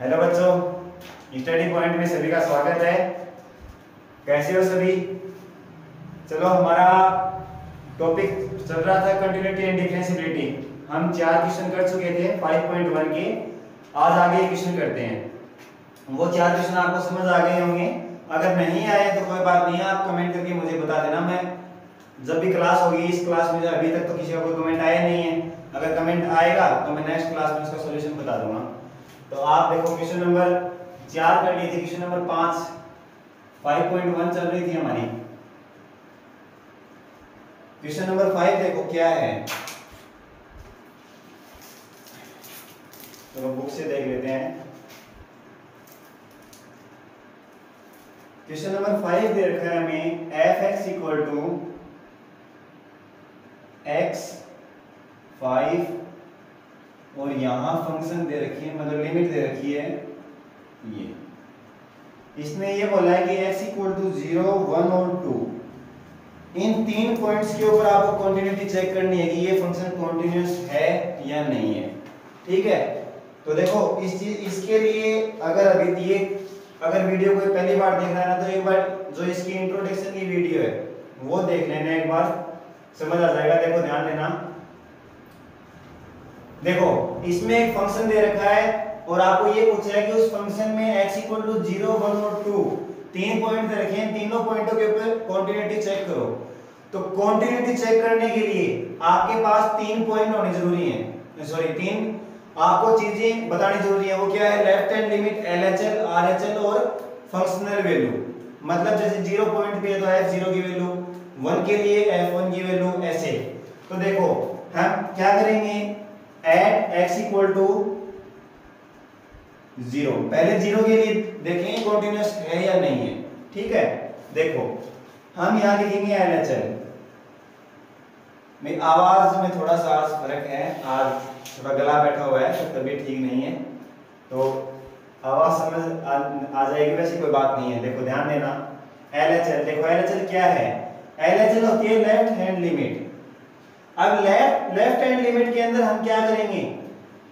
Hello बच्चों, study point में सभी का स्वागत है। कैसे हो सभी? चलो, हमारा टॉपिक चल रहा था कंटिन्यूटी एंड डिफरेंशिएबिलिटी। हम 4 क्वेश्चन कर चुके थे 5.1 के। आज आगे क्वेश्चन करते हैं। वो 4 क्वेश्चन आपको समझ आ गए होंगे। अगर नहीं आए तो कोई बात नहीं है, आप कमेंट करके मुझे बता देना। मैं जब भी क्लास होगी, इस क्लास में अभी तक तो किसी का कोई कमेंट आया नहीं है, अगर कमेंट आएगा तो मैं नेक्स्ट क्लास में उसका सॉल्यूशन बता दूंगा। तो आप देखो, क्वेश्चन नंबर 4 कर ली थी, क्वेश्चन नंबर 5.1 चल रही थी हमारी। क्वेश्चन नंबर 5 देखो क्या है, तो बुक से देख लेते हैं। क्वेश्चन नंबर 5 दे रखा है हमें f(x) इक्वल टू x5 और यहां फंक्शन दे रखी है, मतलब लिमिट दे रखी है ये। इसमें ये बोला है कि x इक्वल टू 0, 1 और 2, इन 3 पॉइंट्स के ऊपर आपको कंटिन्यूटी चेक करनी है कि ये फंक्शन कंटिन्यूअस है या नहीं है। ठीक है, तो देखो इसके लिए अगर वीडियो कोई पहली बार देख रहा है ना, तो एक बार जो इसकी इंट्रोडक्शन की वीडियो है वो देख लेना, एक बार समझ आ जाएगा। देखो ध्यान देना, देखो इसमें एक फंक्शन दे रखा है और आपको ये पूछा है कि उस फंक्शन में x इक्वल टू 0, 1 और 2 3 पॉइंट दे रखे हैं, तीनों पॉइंटों के ऊपर कंटिन्यूटी चेक करो। तो कंटिन्यूटी चेक करने के लिए आपके पास 3 पॉइंट होने जरूरी है, सॉरी 3 आपको चीजें बतानी जरूरी है। वो क्या है? Left hand limit LHL, RHL और फंक्शनल वैल्यू। मतलब जैसे 0 पॉइंट पे है तो f0 की वैल्यू, 1 के लिए f1 की वैल्यू, ऐसे। तो देखो हम क्या करेंगे, एट x इक्वल टू 0, पहले 0 के लिए देखेंगे कंटिन्यूअस है या नहीं है। ठीक है, देखो हम यहां लिखेंगे LHL में। आवाज में थोड़ा सा फर्क है, आज थोड़ा गला बैठा हुआ है तो तबीयत ठीक नहीं है, तो आवाज समझ आ जाएगी, वैसे कोई बात नहीं है। देखो ध्यान देना, LHL देखो, LHL क्या है? LHL होती है लेफ्ट हैंड लिमिट। अब लेफ्ट हैंड लिमिट के अंदर हम क्या करेंगे,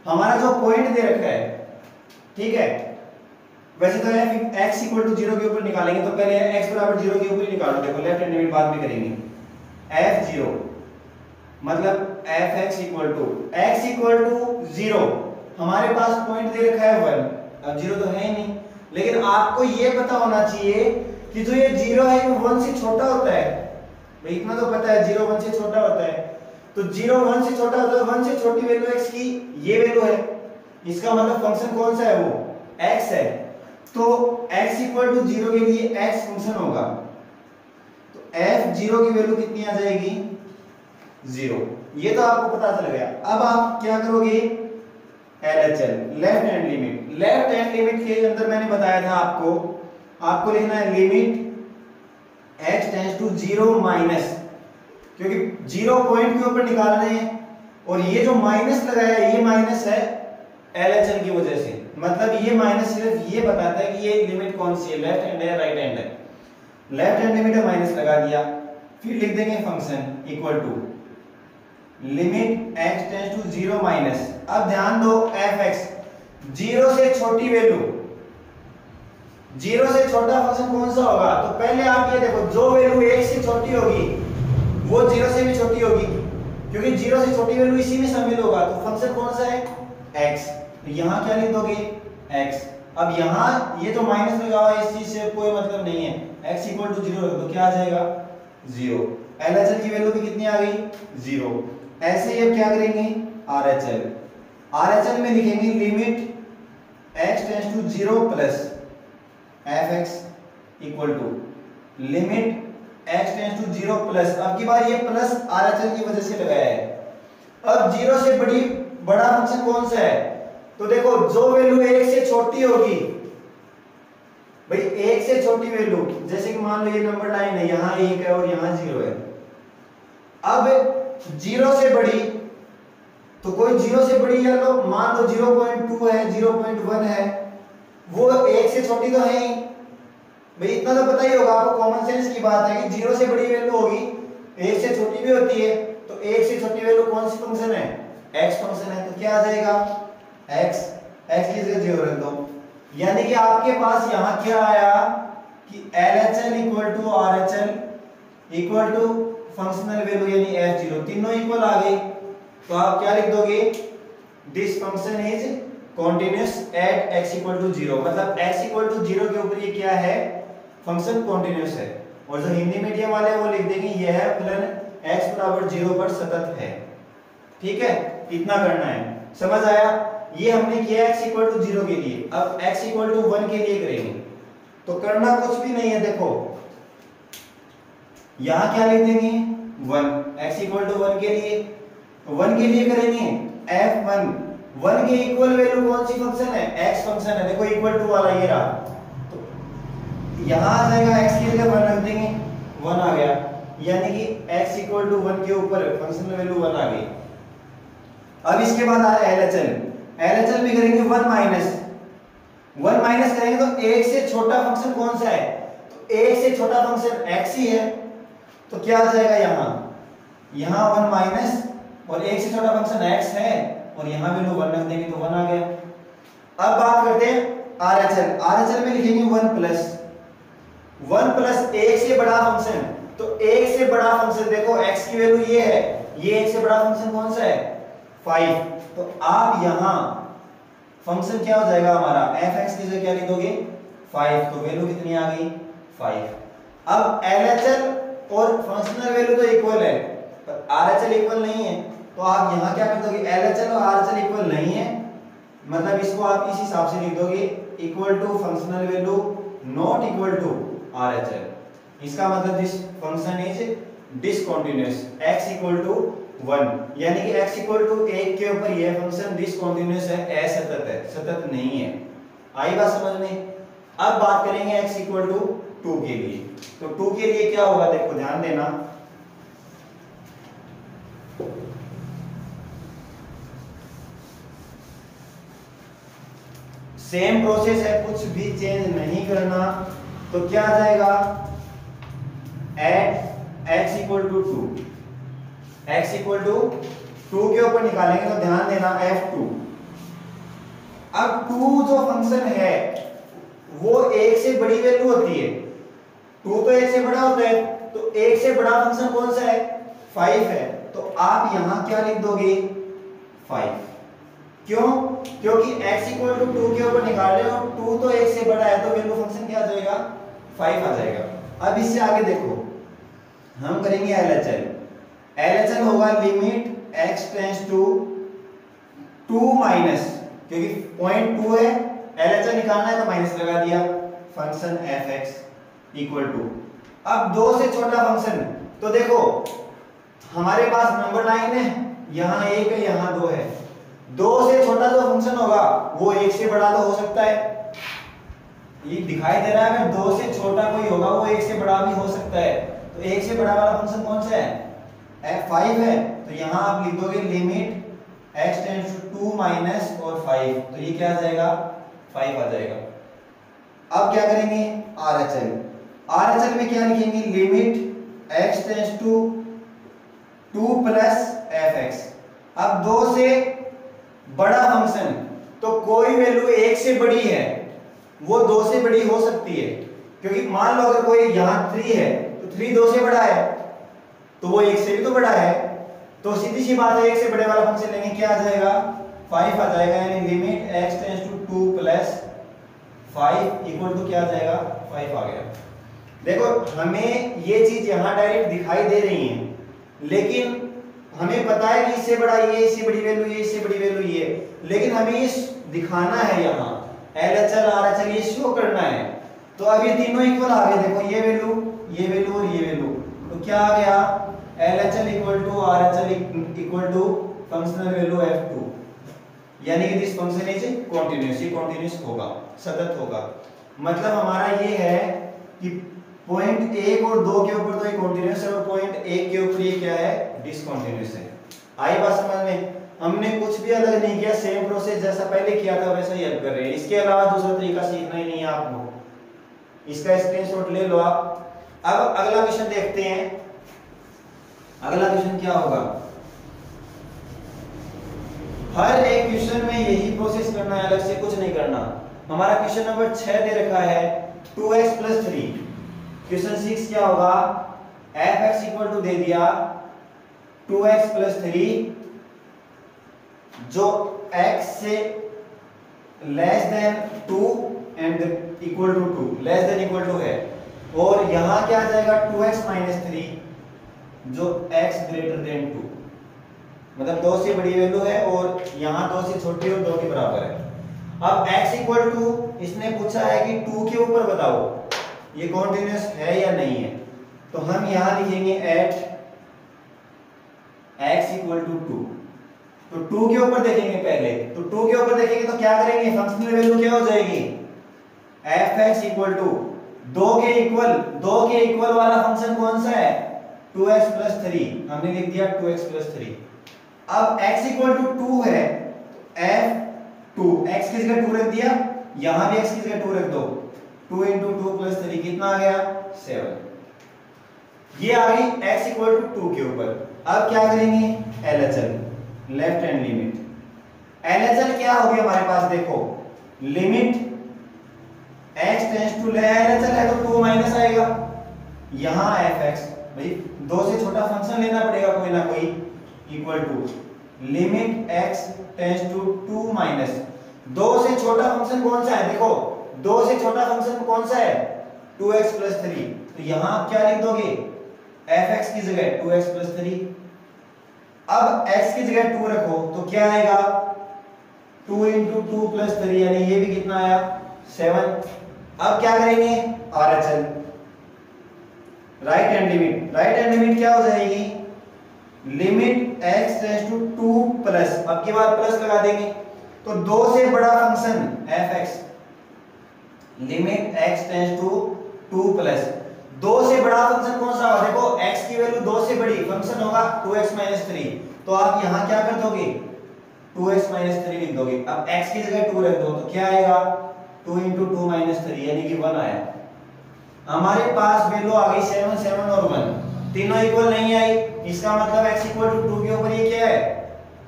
हमारा जो पॉइंट दे रखा है, ठीक है, वैसे तो x इक्वल टू 0 के ऊपर निकालेंगे, तो पहले x बराबर 0 के ऊपर निकालो। देखो लेफ्ट हैंड लिमिट बाद में करेंगे। f0 मतलब f(x) equal to x equal to 0, हमारे पास पॉइंट दे रखा है 1। अब 0 तो है ही नहीं, लेकिन आपको ये पता होना चाहिए कि जो ये 0 है वो 1 से छोटा होता है। भाई इतना तो पता है 0 1 से छोटा होता है, तो 0 1 से छोटा होता है, 1 से छोटी वैल्यू x की ये वैल्यू है, इसका मतलब फंक्शन कौन सा है? वो x है। तो x इक्वल टू 0 के लिए x फंक्शन होगा, तो f0 की वैल्यू कितनी आ जाएगी? 0। ये तो आपको पता चल गया। अब आप क्या करोगे, LHL left hand limit. Left hand limit के अंदर मैंने बताया था आपको लिखना है limit x tends to 0 minus, क्योंकि 0 पॉइंट के ऊपर निकाल रहे हैं और ये जो माइनस लगाया है ये माइनस है LHL की वजह से। मतलब ये माइनस सिर्फ ये बताता है कि ये लिमिट कौन सी है, लेफ्ट हैंड है या राइट हैंड है। लेफ्ट हैंड लिमिट है, माइनस लगा दिया, फिर लिख देंगे function equal to limit x tends to 0 minus. अब ध्यान दो, f(x) 0 से छोटी वैल्यू, 0 से छोटा फंक्शन कौन सा होगा? तो पहले आप ये देखो, जो वैल्यू 1 से छोटी होगी वो 0 से भी छोटी होगी, क्योंकि 0 से छोटी वैल्यू इसी में शामिल होगा। तो फंक्शन कौन सा है? x। तो यहां क्या लिख दोगे? x। अब यहां ये जो माइनस लगा हुआ है इस चीज से कोई मतलब नहीं है, x इक्वल टू 0 तो क्या आ जाएगा? 0। LHL की वैल्यू भी कितनी आ गई? 0। ऐसे ही अब क्या करेंगे, RHL में लिखेंगे limit x tends to 0 plus f(x) equal to limit x tends to 0 plus. अब की बार ये प्लस RHL की वजह से लगाया है। अब 0 से बड़ा फंक्शन कौन सा है? तो देखो जो वैल्यू 1 से छोटी होगी, भाई 1 से छोटी वैल्यू, जैसे कि मान लो ये नंबर लाइन है, यहां 1 है और यहां 0 है। अब 0 से बड़ी, तो कोई 0 से बड़ी या लो मान लो 0.2 है, 0.1 है, वो 1 से छोटी तो है ही। भाई इतना तो पता ही होगा आपको, कॉमन सेंस की बात है कि 0 से बड़ी वैल्यू होगी, 1 से छोटी भी होती है, तो 1 से छोटी वैल्यू कौन सी फंक्शन है? x फंक्शन है। तो क्या आ जाएगा? x की जगह 0 रख दो, यानी कि आपके पास यहां क्या आया कि LHL equal to RHL equal to functional value यानी F0, तीनों इक्वल आ गए। तो आप क्या लिख दोगे, this function is continuous at x equal to 0, मतलब x इक्वल टू 0 के ऊपर ये क्या है, फंक्शन कॉन्टिन्यूअस है। और जो हिंदी मीडियम वाले वो लिख देंगे ये है फलन x बराबर 0 पर सतत है। ठीक है, इतना करना है, समझ आया। ये हमने किया x इक्वल टू 0 के लिए, अब x इक्वल टू 1 के लिए करेंगे। तो करना कुछ भी नहीं है, देखो यहां क्या लिख देंगे 1, x इक्वल टू 1 के लिए, तो 1 के लिए करेंगे f1, 1 के इक्वल वैल्यू कौन सी फंक्शन है, x फंक्शन है, देखो इक्वल टू वाला ये रहा। तो यहां आ जाएगा x की जगह 1 रख देंगे, 1 आ गया, यानी कि x इक्वल टू 1 के ऊपर फंक्शन वैल्यू 1 आ गई। अब इसके बाद आ रहा है LHL भी करेंगे 1 माइनस करेंगे, तो एक से छोटा फंक्शन कौन सा है, तो एक से छोटा फंक्शन x ही है। तो क्या आ जाएगा यहां 1 माइनस, और एक से छोटा फंक्शन x है और यहां वैल्यू 1 रख देंगे तो 1 आ गया। अब बात करते हैं RHL में लिखेंगे 1 प्लस एक से बड़ा फंक्शन, तो एक से बड़ा फंक्शन देखो x की वैल्यू ये है, ये एक से बड़ा फंक्शन कौन सा है 5, तो आप यहां फंक्शन क्या हो जाएगा हमारा fx की जगह क्या लिख दोगे 5, तो वैल्यू कितनी आ गई 5। अब LHL और फंक्शनल वैल्यू तो इक्वल है पर RHL इक्वल नहीं है, तो आप यहां क्या कर दोगे LHL और RHL इक्वल नहीं है, मतलब इसको आप इस हिसाब से लिख दोगे equal to functional value not equal to RHL। इसका मतलब this function is discontinuous x equal to 1, यानी कि x इक्वल टू 1 के ऊपर यह फंक्शन डिसकंटीन्यूअस है, असतत है, सतत नहीं है। आई बात समझ में। अब बात करेंगे x इक्वल टू 2 के लिए, तो 2 के लिए क्या होगा, देखो ध्यान देना, सेम प्रोसेस है, कुछ भी चेंज नहीं करना। तो क्या आ जाएगा at x equal to 2, x equal to 2 के ऊपर निकालेंगे तो ध्यान देना f2। अब 2 जो फंक्शन है वो 1 से बड़ी वैल्यू होती है, 2 तो 1 से बड़ा होता है, तो 1 से बड़ा फंक्शन कौन सा है 5 है, तो आप यहां क्या लिख दोगे 5। क्यों, क्योंकि x इक्वल टू 2 के ऊपर निकाल रहे हो, 2 तो 1 से बड़ा है, तो वैल्यू फंक्शन क्या आ जाएगा 5 आ जाएगा। अब इससे आगे देखो हम करेंगे LHL होगा limit x tends to 2 minus, क्योंकि पॉइंट 2 है, LHL निकालना है तो माइनस लगा दिया, फंक्शन fx इक्वल टू, अब 2 से छोटा फंक्शन, तो देखो हमारे पास नंबर लाइन है, यहां 1 है यहां 2 है, 2 से छोटा जो फंक्शन होगा वो 1 से बड़ा तो हो सकता है, ये दिखाई दे रहा है, अगर 2 से छोटा कोई होगा वो 1 से बड़ा भी हो सकता है, तो 1 से बड़ा वाला फंक्शन कौन सा है f5 है, तो यहां आप लिख दोगे limit x tends to 2 minus और 5, तो ये क्या आ जाएगा 5 आ जाएगा। अब क्या करेंगे RHL में क्या लिखेंगे limit x tends to 2 plus fx। अब 2 से बड़ा फंक्शन, तो कोई वैल्यू 1 से बड़ी है वो 2 से बड़ी हो सकती है, क्योंकि मान लो अगर कोई यहां 3 है तो 3 2 से बड़ा है, तो वो 1 से भी तो बड़ा है, तो सीधी सी बात है 1 से बड़े वाला फंक्शन लेंगे, क्या आ जाएगा 5 आ जाएगा, यानी limit x tends to 2 plus 5 equal to क्या आ जाएगा 5 आ गया। देखो हमें ये चीज यहां डायरेक्ट दिखाई दे रही है, लेकिन हमें पता है कि इससे बड़ा ये, इससे बड़ी वैल्यू ये, इससे बड़ी वैल्यू ये, लेकिन हमें ये दिखाना है यहां LHL RHL ये शो करना है। तो अब ये तीनों इक्वल आ गए, देखो ये वैल्यू और ये वैल्यू, तो क्या आ गया LHL equal to RHL equal to functional value f2, यानी कि दिस फंक्शन इज कंटीन्यूअस, ये कंटीन्यूअस होगा, सतत होगा। मतलब हमारा ये है कि पॉइंट 1 और 2 के ऊपर तो ये कंटीन्यूअस है, और पॉइंट 1 के ऊपर ये क्या है डिसकंटीन्यूअस है। आई बात समझ में, हमने कुछ भी अलग नहीं किया, सेम प्रोसेस जैसा पहले किया था वैसा ही अब कर रहे हैं, इसके अलावा दूसरा तरीका सीखना ही नहीं है आपको, इसका स्क्रीनशॉट ले लो आप। अब अगला क्वेश्चन देखते हैं, अगला क्वेश्चन क्या होगा, हर एक क्वेश्चन में यही प्रोसेस करना है, अलग से कुछ नहीं करना। हमारा क्वेश्चन नंबर 6 दे रखा है 2x प्लस 3। क्वेश्चन 6 क्या होगा, fx इक्वल टू दे दिया 2x प्लस 3 जो x से less than 2 and equal to 2, less than equal to है, और यहां क्या आ जाएगा 2x माइनस 3 जो x ग्रेटर देन 2, मतलब 2 से बड़ी वैल्यू है और यहां 2 से छोटी और 2 के बराबर है। अब x इक्वल टू इसने पूछा है कि 2 के ऊपर बताओ ये कॉन्टिन्यूअस है या नहीं है, तो हम यहां लिखेंगे एट x इक्वल टू 2। तो 2 के ऊपर देखेंगे पहले, तो 2 के ऊपर देखेंगे तो क्या करेंगे, फंक्शनल वैल्यू क्या हो जाएगी, fx इक्वल टू 2 के इक्वल वाला फंक्शन कौन सा है 2x प्लस 3, हमने लिख दिया 2x प्लस 3। अब x इक्वल टू 2 है, f2 x की जगह 2 रख दिया, यहां भी x की जगह 2 रख दो, 2 इंटू 2 प्लस 3 कितना आ गया 7। ये आ गई x इक्वल टू 2 के ऊपर। अब क्या करेंगे LHL, left hand limit. LHL क्या हो गया हमारे पास, देखो limit x tends to LHL है तो 2 माइनस आएगा, यहां fx भाई 2 से छोटा फंक्शन लेना पड़ेगा कोई ना कोई, equal to limit x tends to 2 minus 2 से छोटा फंक्शन कौन सा है, देखो 2 से छोटा फंक्शन कौन सा है 2x प्लस 3, तो यहां क्या लिख दोगे fx की जगह 2x प्लस 3। अब x की जगह 2 रखो तो क्या आएगा 2 इंटू 2 प्लस 3, यानी ये भी कितना आया 7। अब क्या करेंगे RHL, right hand limit. Right hand limit क्या हो जाएगी, limit x tends to 2 plus, अब की बार प्लस लगा देंगे तो 2 से बड़ा function fx, limit x tends to 2 plus, 2 से बड़ा फंक्शन कौन सा होगा, देखो x की वैल्यू 2 से बड़ी फंक्शन होगा 2x माइनस 3, तो आप यहां क्या कर दोगे 2x माइनस 3 लिख दोगे। अब x की जगह 2 रख दो तो क्या आएगा 2 इंटू 2 माइनस 3 यानी कि 1 आया। हमारे पास वैल्यू आ गई 7, 7 और 1, तीनों इक्वल नहीं आई, इसका मतलब x इक्वल टू 2 के ऊपर ये क्या है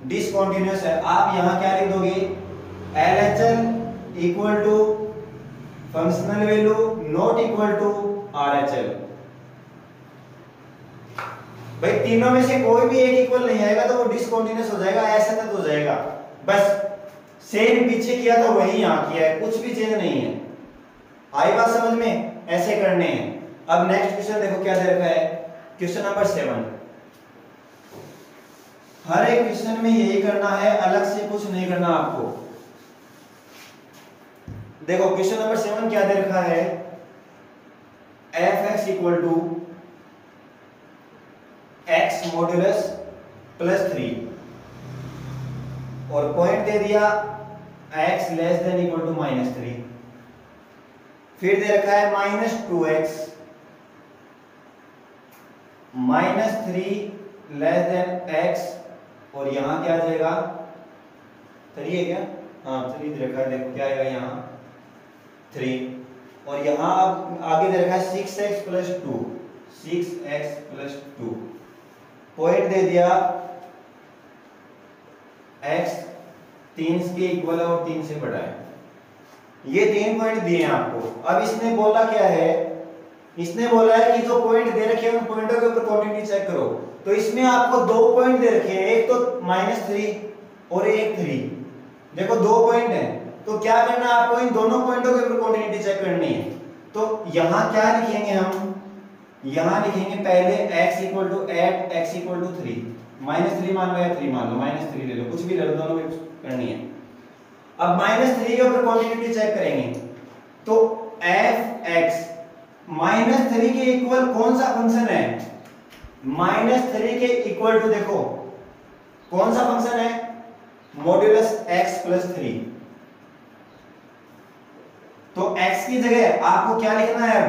डिसकंटीन्यूअस है। आप यहां क्या लिख दोगे LHL equal to functional value not equal to RHL। भाई तीनों में से कोई भी एक इक्वल नहीं आएगा तो वो डिसकंटीन्यूअस हो जाएगा, असतत हो जाएगा, बस सेम पीछे किया था वही यहां किया है, कुछ भी चेंज नहीं है। आई बात समझ में, ऐसे करने हैं। अब नेक्स्ट क्वेश्चन देखो क्या दे रखा है, क्वेश्चन नंबर 7। हर एक क्वेश्चन में यही करना है, अलग से कुछ नहीं करना आपको। देखो क्वेश्चन नंबर 7 क्या दे रखा है, fx equal to x modulus plus 3 और पॉइंट दे दिया x less than equal to minus 3, फिर दे रखा है minus 2x minus 3 less than x, और यहां क्या आ जाएगा 3 है क्या, हाँ 3 दे रखा है, देखो क्या आएगा यहां 3, और यहां अब आगे दे रखा है 6x plus 2, 6x plus 2, point दे दिया x 3 के इक्वल है और 3 से बड़ा है। ये 3 पॉइंट दिए हैं आपको। अब इसने बोला क्या है, इसने बोला है कि जो पॉइंट दे रखे हैं उन पॉइंटों के ऊपर क्वांटिटी चेक करो। तो इसमें आपको 2 पॉइंट दे रखे हैं, एक तो -3 और एक 3, देखो 2 पॉइंट हैं, तो क्या करना है आपको इन दोनों पॉइंटों के ऊपर क्वांटिटी चेक करनी है। तो यहां क्या लिखेंगे हम, यहां लिखेंगे पहले x equal to at x equal to 3, -3 मान लो या 3 मान लो, -3 ले लो, कुछ भी ले लो, दोनों में करनी है। अब -3 के ऊपर क्वांटिटी चेक करेंगे तो fx -3 के इक्वल कौन सा फंक्शन है, -3 के इक्वल टू देखो कौन सा फंक्शन है मॉड्यूलस x प्लस 3, तो x की जगह आपको क्या लिखना है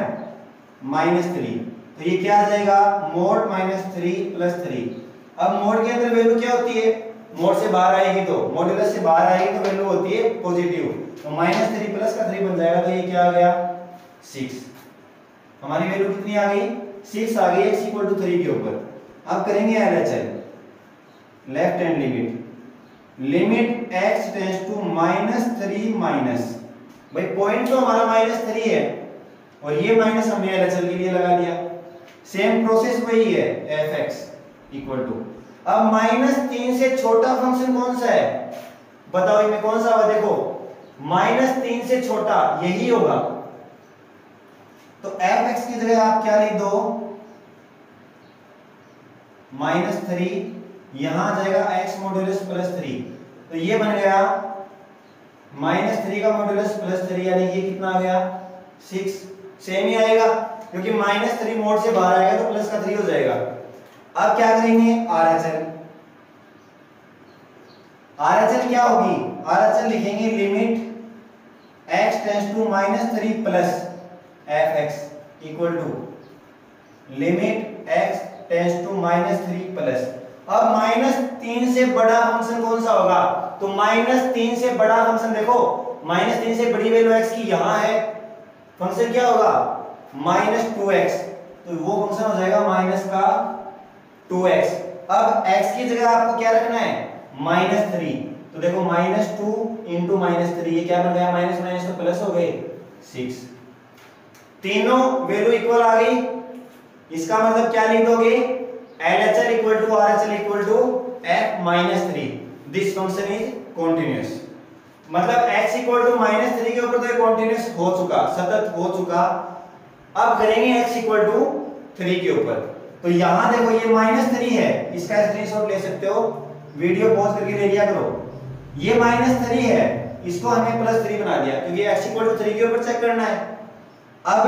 -3, तो ये क्या आ जाएगा मोड -3 प्लस 3। अब मोड के अंदर वैल्यू क्या होती है, मोड से बाहर आएगी तो मॉड्यूलस से बाहर आएगी तो वैल्यू होती है पॉजिटिव, तो -3 प्लस का 3 बन जाएगा, तो ये क्या आ गया 6। हमारी वैल्यू कितनी आ गई 6 आ गई x इक्वल टू 3 के ऊपर। अब करेंगे LHL, left hand limit, limit x tends to -3 minus भाई पॉइंट तो हमारा -3 है और ये माइनस हमने LHL के लिए लगा दिया। सेम प्रोसेस वही है fx इक्वल टू, अब -3 से छोटा फंक्शन कौन सा है बताओ, इनमें कौन सा होगा? देखो -3 से छोटा यही होगा, तो fx की जगह आप क्या लिख दो -3, यहां आ जाएगा x मॉड्यूलस +3, तो ये बन गया -3 का मॉड्यूलस +3 यानी ये कितना आ गया 6। सेम ही आएगा क्योंकि -3 मोड से बाहर आएगा तो प्लस का 3 हो जाएगा। अब क्या करेंगे RHL, RHL क्या होगी? RHL लिखेंगे limit x tends to -3 plus fx equal to limit x tends to -3 plus. अब -3 से बड़ा फंक्शन कौन सा होगा? तो -3 से बड़ा फंक्शन देखो, -3 से बड़ी वैल्यू x की यहां है, फंक्शन क्या होगा -2x, तो वो फंक्शन हो जाएगा माइनस का 2x। अब x की जगह आपको क्या रखना है -3, तो देखो -2 इंटू -3 ये क्या बन गया, माइनस माइनस तो प्लस हो गए 6। तीनों वैल्यू इक्वल आ गई, इसका मतलब क्या लिख दोगे LHL equal to RHL equal to f-3, this function is continuous. मतलब x इक्वल टू -3 के ऊपर तो ये कॉन्टिन्यूअस हो चुका, सतत हो चुका। अब करेंगे x इक्वल टू 3 के ऊपर, तो यहां देखो ये -3 है, इसका स्क्रीनशॉट ले सकते हो, वीडियो पॉज करके ले लिया करो। ये -3 है, इसको हमने +3 बना दिया क्योंकि x इक्वल टू 3 के ऊपर चेक करना है। अब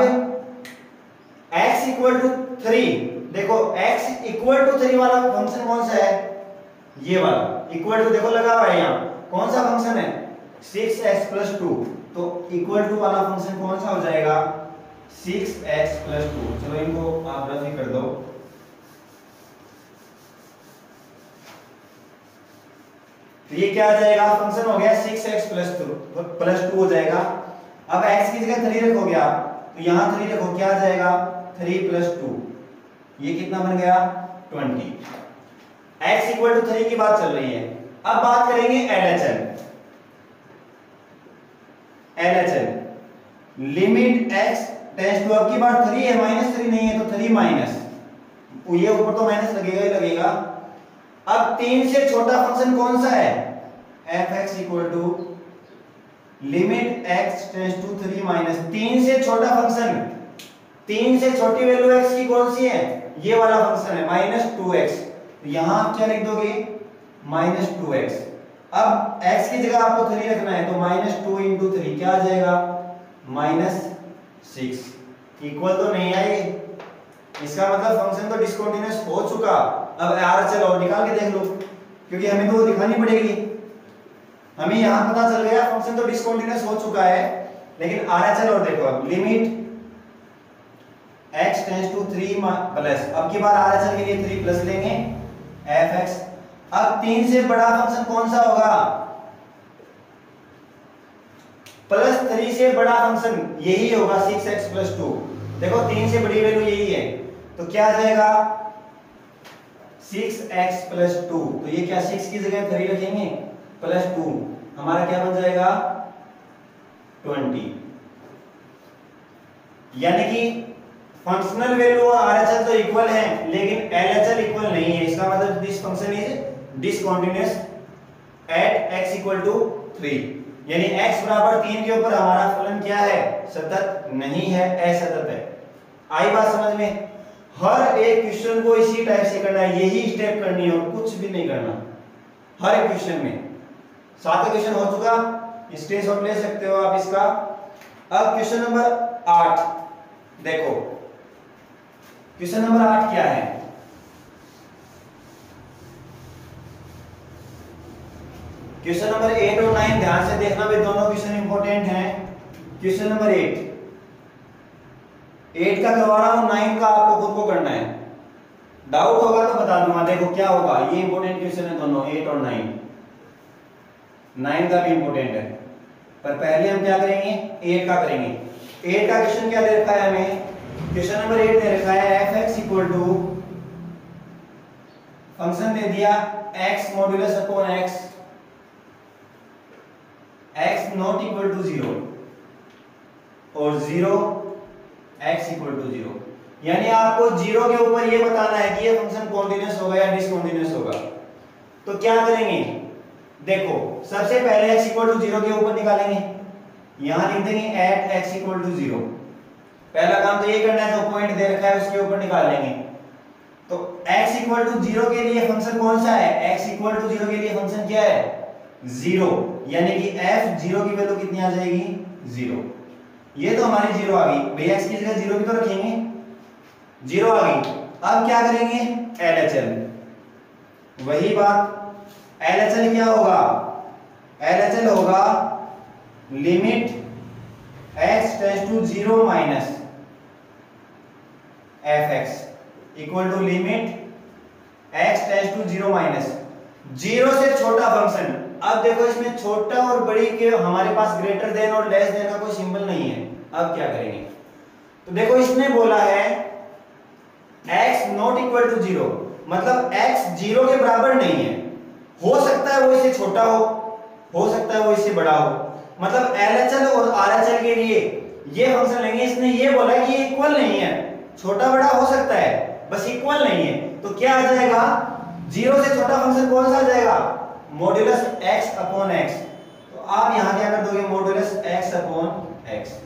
x इक्वल टू 3, देखो x इक्वल टू 3 वाला फंक्शन कौन सा है? ये वाला इक्वल टू देखो लगा हुआ है यहाँ, कौन सा फंक्शन है 6x + 2, तो इक्वल टू वाला फंक्शन कौन सा हो जाएगा 6x + 2। चलो इनको आप रफ ही कर दो, तो ये क्या आ जाएगा फंक्शन हो गया 6x + 2 हो जाएगा। अब x की जगह 3 रखोगे आप, तो यहां 3 रखो, क्या आ जाएगा 3 + 2, ये कितना बन गया 20। x इक्वल टू 3 की बात चल रही है। अब बात करेंगे LHL, limit x tends to, अब की बार 3 है -3 नहीं है तो 3 माइनस, ये ऊपर तो माइनस लगेगा ही लगेगा। अब 3 से छोटा फंक्शन कौन सा है fx equal to limit x tends to 3 minus, 3 से छोटा फंक्शन, 3 से छोटी वैल्यू x की कौन सी है, ये वाला फंक्शन है -2x, तो यहां आप क्या लिख दोगे -2x। अब x की जगह आपको 3 रखना है, तो -2 इंटू 3 क्या आ जाएगा -6, इक्वल तो नहीं आएगी, इसका मतलब फंक्शन तो डिसकंटीन्यूअस हो चुका। अब RHL और निकाल के देख लो, क्योंकि हमें तो वो दिखानी पड़ेगी, हमें यहां पता चल गया फंक्शन तो डिसकंटीन्यूअस हो चुका है, लेकिन RHL और देखो, अब limit x tends to 3 plus, अब की बार RHL के लिए 3 प्लस लेंगे fx। अब 3 से बड़ा फंक्शन कौन सा होगा +3 से बड़ा फंक्शन यही होगा 6x + 2, देखो 3 से बड़ी वैल्यू यही है, तो क्या आ जाएगा 6x + 2, तो ये क्या 6 की जगह 3 रखेंगे +2, हमारा क्या बन जाएगा 20। यानी कि फंक्शनल वैल्यू और RHL तो इक्वल है लेकिन LHL इक्वल नहीं है, इसका मतलब this function is discontinuous at x equal to 3, यानी x बराबर 3 के ऊपर हमारा फलन क्या है सतत नहीं है, असतत है। आई बात समझ में? हर एक क्वेश्चन को इसी टाइप से करना है, यही स्टेप करनी है और कुछ भी नहीं करना हर एक क्वेश्चन में। 7वां क्वेश्चन हो चुका, स्क्रीनशॉट ले सकते हो आप इसका। अब क्वेश्चन नंबर 8 देखो, क्वेश्चन नंबर 8 क्या है, क्वेश्चन नंबर 8 और 9 ध्यान से देखना भाई, दोनों क्वेश्चन इंपॉर्टेंट हैं। क्वेश्चन नंबर 8 का करवा रहा हूं, 9 का आपको खुद को करना है, डाउट होगा तो बता दूंगा। देखो क्या होगा, ये इंपॉर्टेंट क्वेश्चन है दोनों, 8 और 9, 9 का भी इंपॉर्टेंट है, पर पहले हम क्या करेंगे 8 का करेंगे। 8 का क्वेश्चन क्या दे रखा है हमें, क्वेश्चन नंबर 8 दे रखा है fx इक्वल टू, फंक्शन दे दिया x modulus upon x, x not equal to 0, और 0 x इक्वल टू 0। यानी आपको 0 के ऊपर ये बताना है कि ये फंक्शन कॉन्टिन्यूअस होगा या डिसकंटीन्यूअस होगा। तो क्या करेंगे, देखो सबसे पहले x इक्वल टू 0 के ऊपर निकालेंगे, यहां लिख देंगे एट x इक्वल टू 0। पहला काम तो ये करना है, जो पॉइंट दे रखा है उसके ऊपर निकाल लेंगे। तो x इक्वल टू 0 के लिए फंक्शन कौन सा है, x इक्वल टू 0 के लिए फंक्शन क्या है 0, यानी कि f 0 की वैल्यू कितनी आ जाएगी 0। ये तो हमारी 0 आ गई भैया, x की जगह 0 भी तो रखेंगे, 0 आ गई। अब क्या करेंगे LHL, वही बात LHL क्या होगा, LHL होगा limit x tends to 0 minus fx equal to limit x tends to 0 minus 0 से छोटा फंक्शन। अब देखो इसमें छोटा और बड़ी के हमारे पास ग्रेटर देन और लेस देन का कोई सिंबल नहीं है। अब क्या करेंगे, तो देखो इसने बोला है x नॉट इक्वल टू 0, मतलब x 0 के बराबर नहीं है, हो सकता है वो इससे छोटा हो सकता है वो इससे बड़ा हो। मतलब LHL और RHL के लिए ये फंक्शन लेंगे, इसने ये बोला कि ये इक्वल नहीं है, छोटा बड़ा हो सकता है बस इक्वल नहीं है। तो क्या आ जाएगा, 0 से छोटा फंक्शन कौन सा आ जाएगा, मॉड्यूलस x अपॉन x। तो आप यहां क्या कर दोगे, मॉड्यूलस x अपॉन x।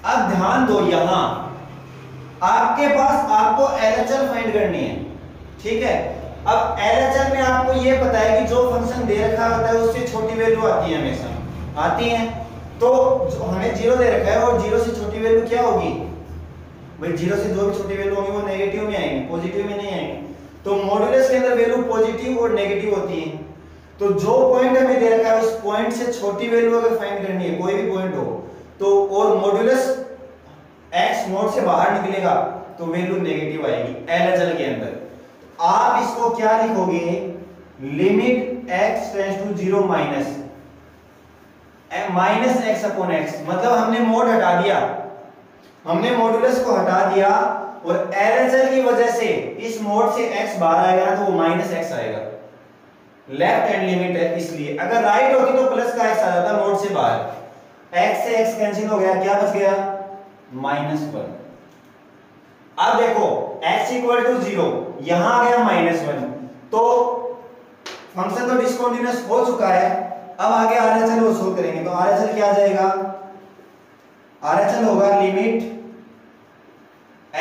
अब ध्यान दो, यहां आपके पास आपको LHL फाइंड करनी है, ठीक है। अब LHL में आपको ये पता है कि जो फंक्शन दे रखा होता है उससे छोटी वैल्यू आती है, हमेशा आती है। तो हमें 0 दे रखा है और 0 से छोटी वैल्यू क्या होगी भाई, 0 से जो भी छोटी वैल्यू होगी वो नेगेटिव में आएंगी, पॉजिटिव में नहीं आएंगी। तो मॉड्यूलस के अंदर वैल्यू पॉजिटिव और नेगेटिव होती है। तो जो पॉइंट हमें दे रखा है उस पॉइंट से छोटी वैल्यू अगर फाइंड करनी है, कोई भी पॉइंट हो तो, और मॉड्यूलस x नोट से बाहर निकलेगा तो वैल्यू नेगेटिव आएगी LHL के अंदर। आप इसको क्या लिखोगे, limit x tends to 0 minus x upon x। मतलब हमने मोड हटा दिया, हमने मॉड्यूलस को हटा दिया और LHL की वजह से इस मोड से x बाहर आएगा ना, तो वो माइनस x आएगा। लेफ्ट हैंड लिमिट है इसलिए, अगर राइट होती तो प्लस का x आ जाता मोड से बाहर, x से x कैंसिल हो गया, क्या बच गया -1। अब देखो x इक्वल टू 0, यहां आ गया -1, तो फंक्शन तो डिसकंटीन्यूअस हो चुका है। अब आगे RHL वो सोल्व करेंगे, तो RHL क्या आ जाएगा, RHL होगा limit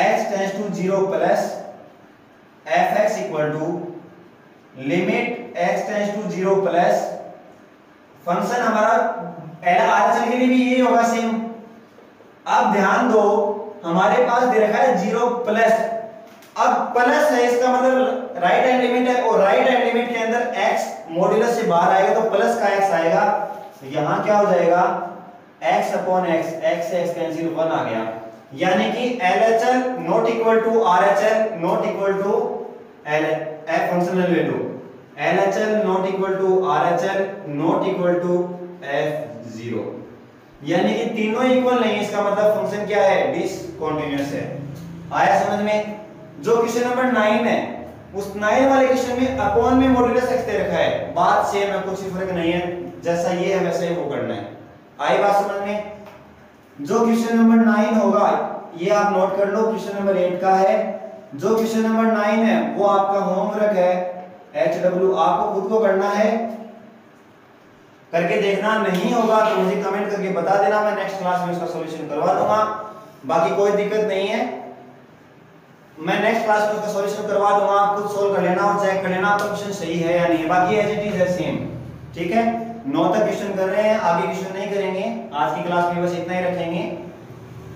x tends to 0 plus fx equal to limit x tends to 0 plus function हमारा RHL के लिए भी यही होगा सेम। अब ध्यान दो, हमारे पास दे रखा है 0 प्लस, अब प्लस है इसका मतलब राइट हैंड लिमिट है, और राइट हैंड लिमिट के अंदर x मॉड्यूलस से बाहर आएगा तो प्लस का x आएगा। तो यहां क्या हो जाएगा x अपॉन x, x से x कैंसिल 1 आ गया। यानी कि LHL not equal to RHL not equal to functional value, LHL not equal to RHL not equal to f0। यानी कि तीनों इक्वल नहीं है, इसका मतलब फंक्शन क्या है डिसकंटीन्यूअस है। आया समझ में। जो क्वेश्चन नंबर 9 है उस 9 वाले क्वेश्चन में अपॉन में मॉड्यूलस x दे रखा है, बात सेम है, कुछ फर्क नहीं है, जैसा ये है वैसा ही वो करना है। आई बात समझ में। जो क्वेश्चन नंबर 9 होगा ये आप नोट कर लो, क्वेश्चन नंबर 8 का है। जो क्वेश्चन नंबर 9 है वो आपका होमवर्क है, HW आपको खुद को करना है, करके देखना। नहीं होगा तो मुझे कमेंट करके बता देना, मैं नेक्स्ट क्लास में उसका सॉल्यूशन करवा दूंगा। बाकी कोई दिक्कत नहीं है, मैं नेक्स्ट क्लास में उसका सॉल्यूशन करवा दूंगा, आप खुद सोल्व कर लेना और चेक कर लेना आपका क्वेश्चन सही है या नहीं है। बाकी एज इट इज है सेम, ठीक है। 9 तक क्वेश्चन कर रहे हैं, आगे क्वेश्चन नहीं करेंगे आज की क्लास में, बस इतना ही रखेंगे।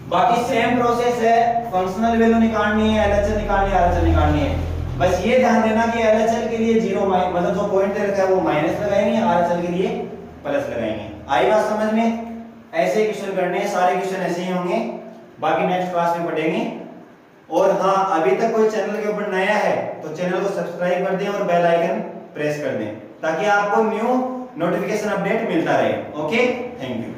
बाकी सेम प्रोसेस है, फंक्शनल वैल्यू निकालनी है, LHL निकालनी है, RHL निकालनी है। बस ये ध्यान देना कि LHL के लिए 0 मतलब जो पॉइंट दे रखा है वो माइनस लगाएंगे, RHL के लिए प्लस लगाएंगे। आई बात समझ में। ऐसे ही क्वेश्चन करने हैं, सारे क्वेश्चन ऐसे ही होंगे, बाकी नेक्स्ट क्लास में पढ़ेंगे। और हाँ, अभी तक कोई चैनल के ऊपर नया है तो चैनल को सब्सक्राइब कर दें और बेल आइकन प्रेस कर दें, ताकि आपको न्यू नोटिफिकेशन अपडेट मिलता रहे। Okay, thank you.